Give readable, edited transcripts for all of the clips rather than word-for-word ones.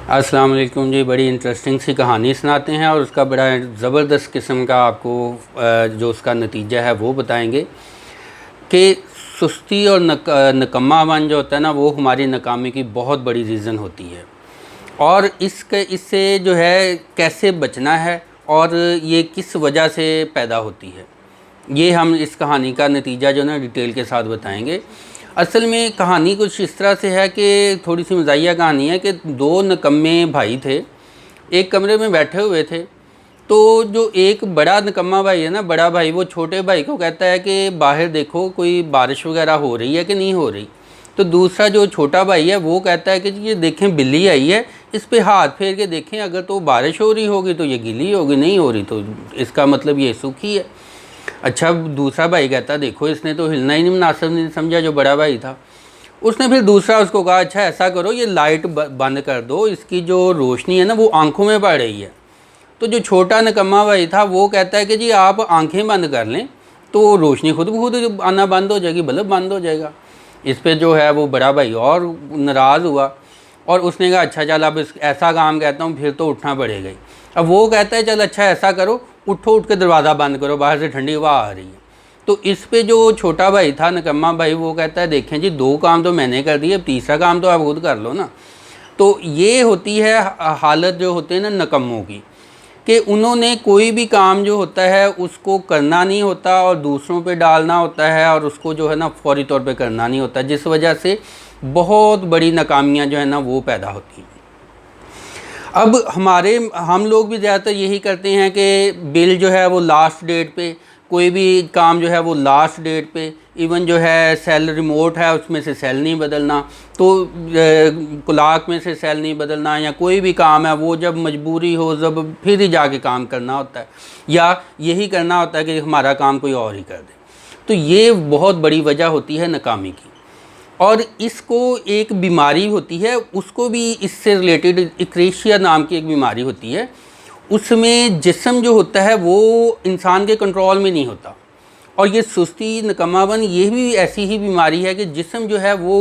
अस्सलाम वालेकुम जी। बड़ी इंटरेस्टिंग सी कहानी सुनाते हैं और उसका बड़ा ज़बरदस्त किस्म का आपको जो उसका नतीजा है वो बताएंगे कि सुस्ती और नकम्मापन जो होता है ना, वो हमारी नाकामी की बहुत बड़ी रीज़न होती है। और इससे जो है कैसे बचना है और ये किस वजह से पैदा होती है, ये हम इस कहानी का नतीजा जो ना डिटेल के साथ बताएंगे। असल में कहानी कुछ इस तरह से है कि थोड़ी सी मज़ाहिया कहानी है कि दो निकम्मे भाई थे, एक कमरे में बैठे हुए थे। तो जो एक बड़ा निकम्मा भाई है ना, बड़ा भाई, वो छोटे भाई को कहता है कि बाहर देखो कोई बारिश वगैरह हो रही है कि नहीं हो रही। तो दूसरा जो छोटा भाई है वो कहता है कि ये देखें बिल्ली आई है, इस पे हाथ फेर के देखें, अगर तो बारिश हो रही होगी तो ये गीली होगी, नहीं हो रही तो इसका मतलब ये सूखी है। अच्छा, दूसरा भाई कहता देखो इसने तो हिलना ही नहीं मुनासिब नहीं समझा, जो बड़ा भाई था। उसने फिर दूसरा उसको कहा अच्छा ऐसा करो, ये लाइट बंद कर दो, इसकी जो रोशनी है ना वो आंखों में पड़ रही है। तो जो छोटा निकम्मा भाई था वो कहता है कि जी आप आंखें बंद कर लें तो रोशनी खुद ब खुद आना बंद हो जाएगी, बल्ब बंद हो जाएगा। इस पे जो है वो बड़ा भाई और नाराज़ हुआ और उसने कहा अच्छा चल अब ऐसा काम कहता हूँ, फिर तो उठना पड़ेगा ही। अब वो कहता है चल अच्छा ऐसा करो, उठो, उठ के दरवाज़ा बंद करो, बाहर से ठंडी हवा आ रही है। तो इस पे जो छोटा भाई था निकम्मा भाई, वो कहता है देखें जी दो काम तो मैंने कर दिए, अब तीसरा काम तो आप खुद कर लो ना। तो ये होती है हालत जो होते हैं ना निकम्मों की, कि उन्होंने कोई भी काम जो होता है उसको करना नहीं होता और दूसरों पे डालना होता है, और उसको जो है ना फौरी तौर पे करना नहीं होता, जिस वजह से बहुत बड़ी नाकामियाँ जो है ना वो पैदा होती हैं। अब हम लोग भी ज़्यादातर यही करते हैं कि बिल जो है वो लास्ट डेट पे, कोई भी काम जो है वो लास्ट डेट पे, इवन जो है सेल रिमोट है उसमें से सेल नहीं बदलना, तो क्लॉक में से सेल नहीं बदलना, या कोई भी काम है वो जब मजबूरी हो जब फिर ही जाके काम करना होता है, या यही करना होता है कि हमारा काम कोई और ही कर दे। तो ये बहुत बड़ी वजह होती है नाकामी की। और इसको एक बीमारी होती है, उसको भी इससे रिलेटेड इक्रेशिया नाम की एक बीमारी होती है। उसमें जिस्म जो होता है वो इंसान के कंट्रोल में नहीं होता। और ये सुस्ती निकम्मापन ये भी ऐसी ही बीमारी है कि जिस्म जो है वो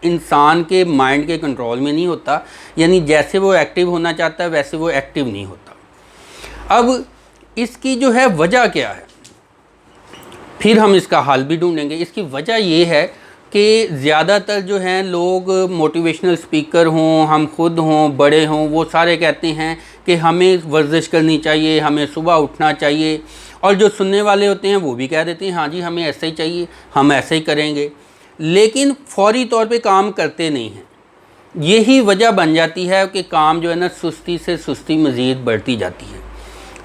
इंसान के माइंड के कंट्रोल में नहीं होता, यानी जैसे वो एक्टिव होना चाहता है वैसे वो एक्टिव नहीं होता। अब इसकी जो है वजह क्या है, फिर हम इसका हल भी ढूंढेंगे। इसकी वजह ये है कि ज़्यादातर जो हैं लोग मोटिवेशनल स्पीकर हों, हम खुद हों, बड़े हों, वो सारे कहते हैं कि हमें वर्जिश करनी चाहिए, हमें सुबह उठना चाहिए। और जो सुनने वाले होते हैं वो भी कह देते हैं हाँ जी हमें ऐसे ही चाहिए, हम ऐसे ही करेंगे, लेकिन फौरी तौर पे काम करते नहीं हैं। यही वजह बन जाती है कि काम जो है ना सुस्ती से सुस्ती मज़ीद बढ़ती जाती है।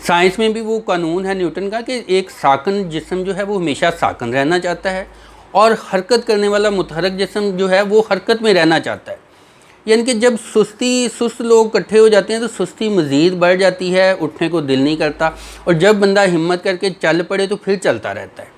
साइंस में भी वो कानून है न्यूटन का कि एक साकन जिस्म जो है वो हमेशा साकन रहना चाहता है, और हरकत करने वाला मुतहरक जिस्म जो है वो हरकत में रहना चाहता है। यानी कि जब सुस्त लोग इकट्ठे हो जाते हैं तो सुस्ती मज़ीद बढ़ जाती है, उठने को दिल नहीं करता, और जब बंदा हिम्मत करके चल पड़े तो फिर चलता रहता है।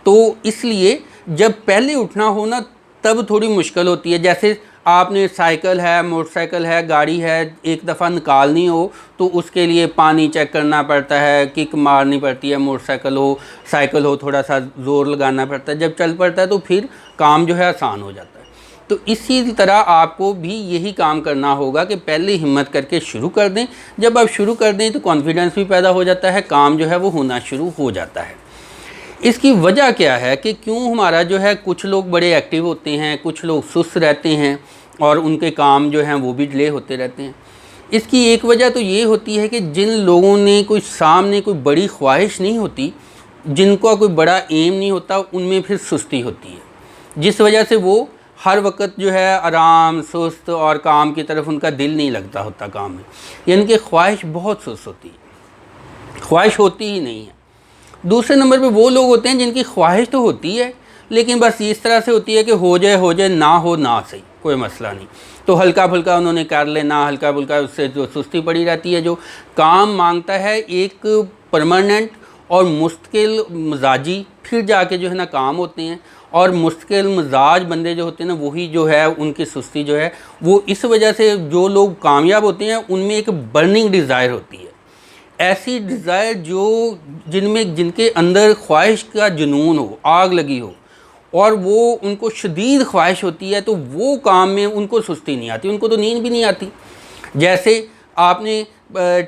तो इसलिए जब पहले उठना हो ना तब थोड़ी मुश्किल होती है। जैसे आपने साइकिल है, मोटरसाइकिल है, गाड़ी है, एक दफ़ा निकालनी हो तो उसके लिए पानी चेक करना पड़ता है, किक मारनी पड़ती है, मोटरसाइकिल हो साइकिल हो थोड़ा सा ज़ोर लगाना पड़ता है, जब चल पड़ता है तो फिर काम जो है आसान हो जाता है। तो इसी तरह आपको भी यही काम करना होगा कि पहले हिम्मत करके शुरू कर दें। जब आप शुरू कर दें तो कॉन्फिडेंस भी पैदा हो जाता है, काम जो है वो होना शुरू हो जाता है। इसकी वजह क्या है कि क्यों हमारा जो है कुछ लोग बड़े एक्टिव होते हैं, कुछ लोग सुस्त रहते हैं और उनके काम जो हैं वो भी डिले होते रहते हैं। इसकी एक वजह तो ये होती है कि जिन लोगों ने कोई सामने कोई बड़ी ख्वाहिश नहीं होती, जिनका कोई बड़ा एम नहीं होता, उनमें फिर सुस्ती होती है, जिस वजह से वो हर वक्त जो है आराम सुस्त और काम की तरफ उनका दिल नहीं लगता होता काम में, यानी कि ख्वाहिश बहुत सुस्त होती है, ख्वाहिश होती ही नहीं है। दूसरे नंबर पे वो लोग होते हैं जिनकी ख्वाहिश तो होती है लेकिन बस इस तरह से होती है कि हो जाए ना हो ना सही, कोई मसला नहीं, तो हल्का फुल्का उन्होंने कर लेना, हल्का फुल्का, उससे जो सुस्ती पड़ी रहती है। जो काम मांगता है एक परमानेंट और मुस्तकिल मिजाजी, फिर जाके जो है ना काम होते हैं, और मुस्तकिल मिजाज बंदे जो होते हैं ना वही जो है उनकी सुस्ती जो है वो इस वजह से जो लोग कामयाब होते हैं उनमें एक बर्निंग डिज़ायर होती है, ऐसी डिज़ायर जो जिनके अंदर ख्वाहिश का जुनून हो, आग लगी हो, और वो उनको शदीद ख्वाहिश होती है, तो वो काम में उनको सुस्ती नहीं आती, उनको तो नींद भी नहीं आती। جیسے آپ نے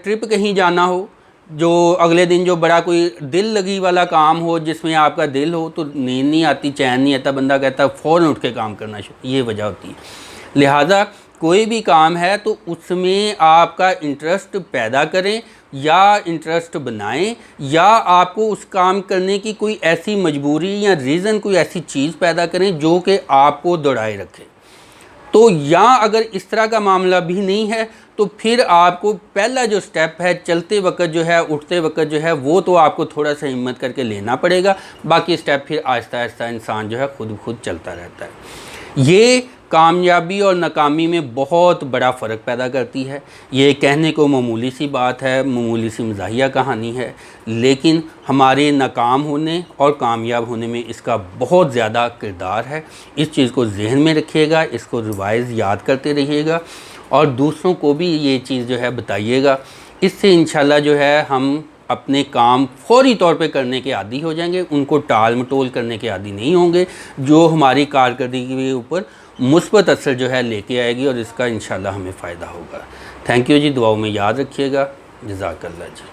ٹرپ کہیں جانا ہو، جو اگلے دن جو بڑا کوئی دل لگی والا کام ہو جس میں آپ کا دل ہو، تو نیند نہیں آتی، چین نہیں آتا، بندہ کہتا ہے فوراً اٹھ کے کام کرنا شروع، یہ وجہ ہوتی ہے۔ لہٰذا کوئی بھی کام ہے تو اس میں آپ کا انٹرسٹ پیدا کریں یا انٹرسٹ بنائیں، یا آپ کو اس کام کرنے کی کوئی ایسی مجبوری یا ریزن، کوئی ایسی چیز پیدا کریں جو کہ آپ کو دوڑائے رکھے۔ تو یا اگر اس طرح کا معاملہ بھی نہیں ہے تو پھر آپ کو پہلا جو سٹیپ ہے چلتے وقت جو ہے، اٹھتے وقت جو ہے، وہ تو آپ کو تھوڑا سا ہمت کر کے لینا پڑے گا، باقی سٹیپ پھر آہستہ آہستہ انسان جو ہے خود چلتا رہتا ہے۔ یہ کامیابی اور ناکامی میں بہت بڑا فرق پیدا کرتی ہے۔ یہ کہنے کو معمولی سی بات ہے، معمولی سی مزاحیہ کہانی ہے، لیکن ہمارے ناکام ہونے اور کامیاب ہونے میں اس کا بہت زیادہ کردار ہے۔ اس چیز کو ذہن میں رکھیے گا، اس کو ریوائز یاد کرتے رہیے گا اور دوسروں کو بھی یہ چیز جو ہے بتائیے گا۔ اس سے انشاءاللہ جو ہے ہم اپنے کام فوری طور پہ کرنے کے عادی ہو جائیں گے، ان کو ٹال مٹول کرنے کے عادی نہیں ہوں گے، جو ہماری کارکردگی کے اوپر مثبت اثر جو ہے لے کے آئے گی، اور اس کا انشاءاللہ ہمیں فائدہ ہوگا۔ تھینک یو جی، دعاؤں میں یاد رکھیے گا۔ جزاک اللہ جی۔